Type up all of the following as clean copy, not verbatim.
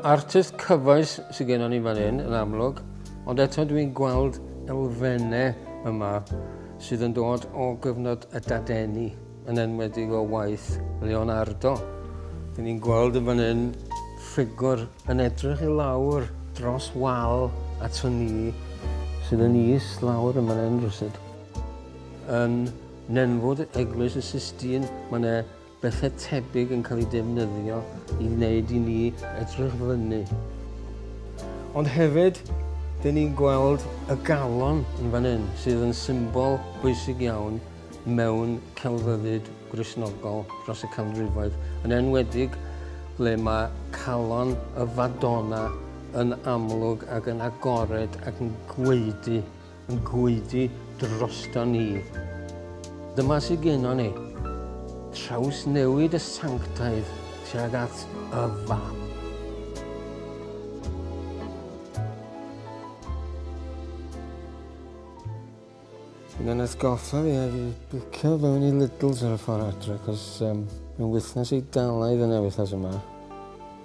artist cyfoes sydd gennym ni fan hyn, yn amlwg, ond eto dwi'n gweld elfennau yma sydd yn dod o gyfnod y dadeni, yn enwedig o waith Leonardo. Dyn ni'n gweld y fan hyn ffigwr yn edrych i lawr dros wal ato ni, sydd yn is lawr yma yn rwsyd. Yn nenfwd eglwys y Sistine, mae yna bethau tebyg yn cael ei defnyddio i wneud i ni edrych fyny. Ond hefyd, dyn ni'n gweld y galon yn fan hyn, sydd yn symbol bwysig iawn mewn celfyddyd Gristnogol dros y canrifoedd. Yn enwedig ble mae calon y Fadona yn amlwg ac yn agored ac yn gweidi drosto ni. Dyma sydd gennym ni, traws newid y sanctaidd tuag at y fam. Yn atgoffa fi a fi bicio fewn i Lidl's ar y ffordd adre, cos mae'n wythnos Eidalaidd yn wythnos yma.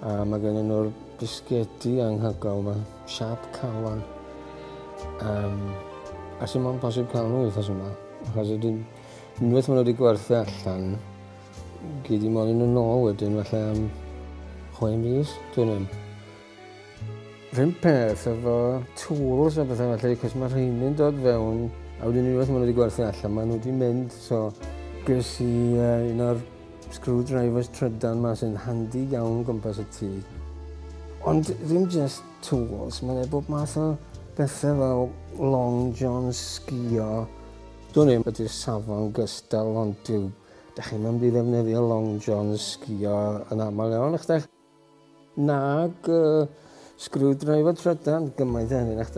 A mae gen nhw'r bisgedi anghygol yma, siap calon. A sy'n mae'n posib cael nhw wythnos yma, achos unwaith maen nhw wedi gwerthu allan, gyd i molyn nhw nôl wedyn, falle am 6 mis, dwi'n ddim. Rhywun peth efo tools a bethau falle, cos mae rheini'n dod fewn, a wedyn unwaith maen nhw wedi gwerthu allan, maen nhw wedi mynd, so ges i un o'r screwdrivers trydan yma sy'n handi iawn gwmpas y tŷ. Ond ddim just tools, mae'n bob math o bethau fel long johns sgïo. Dwi'n ddim ydy'r safon gystal, ond dych chi'n mynd i ddefnyddio long johns sgïo yn aml iawn, eich nag screwdriver trydan gymaint hynny, eich